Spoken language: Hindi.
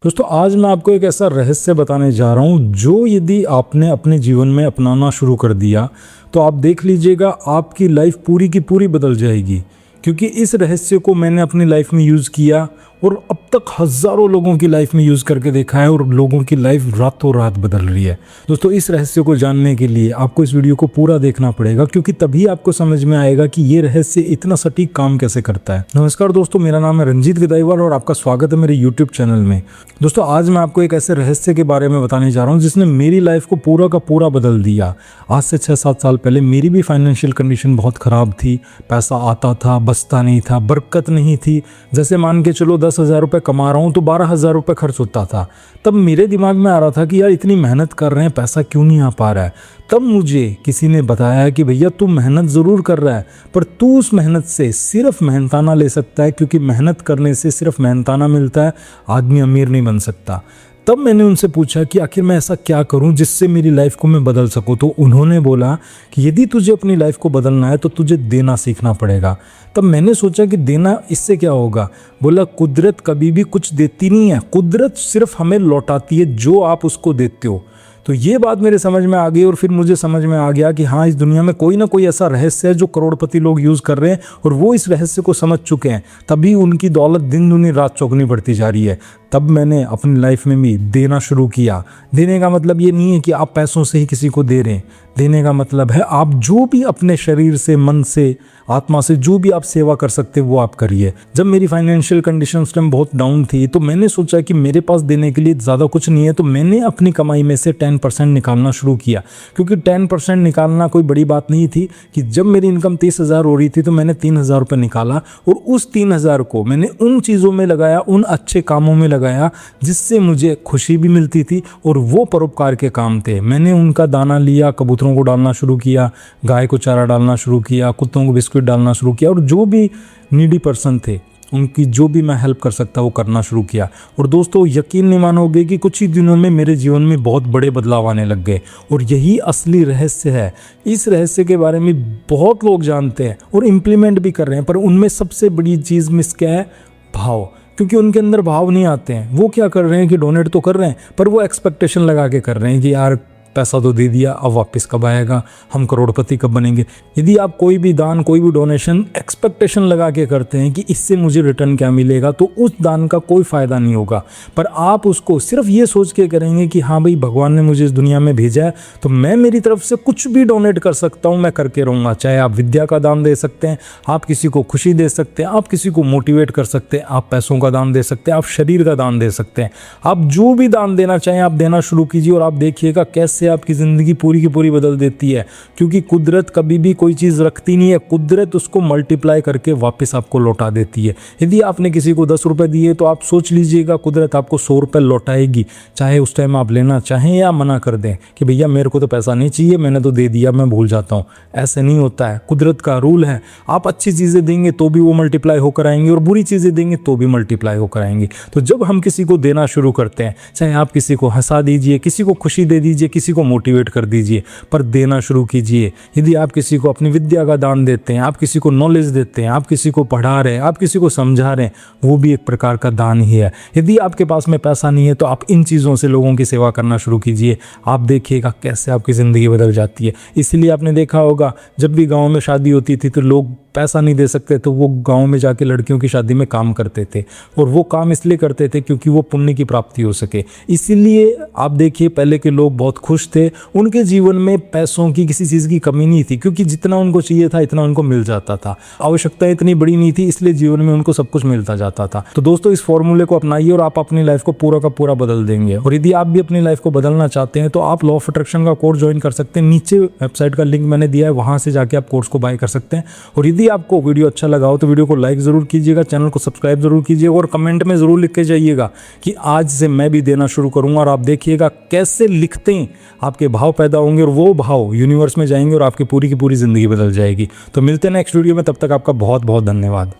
दोस्तों आज मैं आपको एक ऐसा रहस्य बताने जा रहा हूँ जो यदि आपने अपने जीवन में अपनाना शुरू कर दिया तो आप देख लीजिएगा आपकी लाइफ पूरी की पूरी बदल जाएगी। क्योंकि इस रहस्य को मैंने अपनी लाइफ में यूज़ किया और अब तक हज़ारों लोगों की लाइफ में यूज़ करके देखा है और लोगों की लाइफ रातों रात बदल रही है। दोस्तों इस रहस्य को जानने के लिए आपको इस वीडियो को पूरा देखना पड़ेगा, क्योंकि तभी आपको समझ में आएगा कि ये रहस्य इतना सटीक काम कैसे करता है। नमस्कार दोस्तों, मेरा नाम है रंजीत विदाईवाल और आपका स्वागत है मेरे यूट्यूब चैनल में। दोस्तों आज मैं आपको एक ऐसे रहस्य के बारे में बताने जा रहा हूँ जिसने मेरी लाइफ को पूरा का पूरा बदल दिया। आज से 6-7 साल पहले मेरी भी फाइनेंशियल कंडीशन बहुत ख़राब थी। पैसा आता था, बचता नहीं था, बरकत नहीं थी। जैसे मान के चलो 10,000 रुपये कमा रहा हूँ तो 12,000 रुपये खर्च होता था। तब मेरे दिमाग में आ रहा था कि यार इतनी मेहनत कर रहे हैं, पैसा क्यों नहीं आ पा रहा है। तब मुझे किसी ने बताया कि भैया तू मेहनत ज़रूर कर रहा है, पर तू उस मेहनत से सिर्फ मेहनताना ले सकता है, क्योंकि मेहनत करने से सिर्फ मेहनताना मिलता है, आदमी अमीर नहीं बन सकता। तब मैंने उनसे पूछा कि आखिर मैं ऐसा क्या करूं जिससे मेरी लाइफ को मैं बदल सकूं। तो उन्होंने बोला कि यदि तुझे अपनी लाइफ को बदलना है तो तुझे देना सीखना पड़ेगा। तब मैंने सोचा कि देना इससे क्या होगा। बोला कुदरत कभी भी कुछ देती नहीं है, कुदरत सिर्फ हमें लौटाती है जो आप उसको देते हो। तो ये बात मेरे समझ में आ गई और फिर मुझे समझ में आ गया कि हाँ, इस दुनिया में कोई ना कोई ऐसा रहस्य है जो करोड़पति लोग यूज़ कर रहे हैं और वो इस रहस्य को समझ चुके हैं, तभी उनकी दौलत दिन दूनी रात चौगुनी बढ़ती जा रही है। तब मैंने अपनी लाइफ में भी देना शुरू किया। देने का मतलब ये नहीं है कि आप पैसों से ही किसी को दे रहे हैं। देने का मतलब है आप जो भी अपने शरीर से, मन से, आत्मा से जो भी आप सेवा कर सकते हैं वो आप करिए। जब मेरी फाइनेंशियल कंडीशन उस टाइम बहुत डाउन थी तो मैंने सोचा कि मेरे पास देने के लिए ज़्यादा कुछ नहीं है, तो मैंने अपनी कमाई में से 10% निकालना शुरू किया। क्योंकि 10% निकालना कोई बड़ी बात नहीं थी कि जब मेरी इनकम 30,000 हो रही थी तो मैंने 3,000 रुपये निकाला और उस 3,000 को मैंने उन चीज़ों में लगाया, उन अच्छे कामों में लगाया जिससे मुझे खुशी भी मिलती थी और वो परोपकार के काम थे। मैंने उनका दाना लिया, कबूतरों को डालना शुरू किया, गाय को चारा डालना शुरू किया, कुत्तों को बिस्कुट डालना शुरू किया और जो भी नीडी पर्सन थे उनकी जो भी मैं हेल्प कर सकता वो करना शुरू किया। और दोस्तों यकीन नहीं मानोगे कि कुछ ही दिनों में मेरे जीवन में बहुत बड़े बदलाव आने लग गए और यही असली रहस्य है। इस रहस्य के बारे में बहुत लोग जानते हैं और इम्प्लीमेंट भी कर रहे हैं, पर उनमें सबसे बड़ी चीज़ मिस क्या है? भाव। क्योंकि उनके अंदर भाव नहीं आते हैं। वो क्या कर रहे हैं कि डोनेट तो कर रहे हैं, पर वो एक्सपेक्टेशन लगा के कर रहे हैं कि यार पैसा तो दे दिया, अब वापस कब आएगा, हम करोड़पति कब बनेंगे। यदि आप कोई भी दान, कोई भी डोनेशन एक्सपेक्टेशन लगा के करते हैं कि इससे मुझे रिटर्न क्या मिलेगा, तो उस दान का कोई फ़ायदा नहीं होगा। पर आप उसको सिर्फ ये सोच के करेंगे कि हाँ भाई भगवान ने मुझे इस दुनिया में भेजा है तो मैं मेरी तरफ से कुछ भी डोनेट कर सकता हूँ, मैं करके रहूँगा। चाहे आप विद्या का दान दे सकते हैं, आप किसी को खुशी दे सकते हैं, आप किसी को मोटिवेट कर सकते हैं, आप पैसों का दान दे सकते हैं, आप शरीर का दान दे सकते हैं। आप जो भी दान देना चाहें आप देना शुरू कीजिए और आप देखिएगा कैसे आपकी ज़िंदगी पूरी की पूरी बदल देती है। क्योंकि कुदरत कभी भी कोई चीज़ रखती नहीं है, कुदरत उसको मल्टीप्लाई करके वापस आपको लौटा देती है। यदि आपने किसी को 10 रुपये दिए तो आप सोच लीजिएगा कुदरत आपको 100 रुपये लौटाएगी। चाहे उस टाइम आप लेना चाहें या मना कर दें कि भैया मेरे को तो पैसा नहीं चाहिए, मैंने तो दे दिया, मैं भूल जाता हूँ। ऐसे नहीं होता है, कुदरत का रूल है। आप अच्छी चीज़ें देंगे तो भी वो मल्टीप्लाई होकर आएंगी और बुरी चीज़ें देंगे तो भी मल्टीप्लाई होकर आएंगी। तो जब हम किसी को देना शुरू करते हैं, चाहे आप किसी को हंसा दीजिए, किसी को खुशी दे दीजिए, किसी को मोटिवेट कर दीजिए, पर देना शुरू कीजिए। यदि आप किसी को अपनी विद्या का दान देते हैं, आप किसी को नॉलेज देते हैं, आप किसी को पढ़ा रहे हैं, आप किसी को समझा रहे हैं, वो भी एक प्रकार का दान ही है। यदि आपके पास में पैसा नहीं है तो आप इन चीज़ों से लोगों की सेवा करना शुरू कीजिए। आप देखिएगा कैसे आपकी ज़िंदगी बदल जाती है। इसलिए आपने देखा होगा जब भी गाँव में शादी होती थी तो लोग पैसा नहीं दे सकते तो वो गांव में जाके लड़कियों की शादी में काम करते थे, और वो काम इसलिए करते थे क्योंकि वो पुण्य की प्राप्ति हो सके। इसीलिए आप देखिए पहले के लोग बहुत खुश थे, उनके जीवन में पैसों की किसी चीज़ की कमी नहीं थी, क्योंकि जितना उनको चाहिए था इतना उनको मिल जाता था। आवश्यकता इतनी बड़ी नहीं थी, इसलिए जीवन में उनको सब कुछ मिलता जाता था। तो दोस्तों इस फॉर्मूले को अपनाइए और आप अपनी लाइफ को पूरा का पूरा बदल देंगे। और यदि आप भी अपनी लाइफ को बदलना चाहते हैं तो आप लॉ ऑफ अट्रैक्शन का कोर्स ज्वाइन कर सकते हैं। नीचे वेबसाइट का लिंक मैंने दिया है, वहाँ से जाके आप कोर्स को बाय कर सकते हैं। और यदि आपको वीडियो अच्छा लगा हो तो वीडियो को लाइक ज़रूर कीजिएगा, चैनल को सब्सक्राइब ज़रूर कीजिएगा और कमेंट में ज़रूर लिख के जाइएगा कि आज से मैं भी देना शुरू करूंगा। और आप देखिएगा कैसे लिखते हैं आपके भाव पैदा होंगे और वो भाव यूनिवर्स में जाएंगे और आपकी पूरी की पूरी ज़िंदगी बदल जाएगी। तो मिलते हैं नेक्स्ट वीडियो में, तब तक आपका बहुत बहुत धन्यवाद।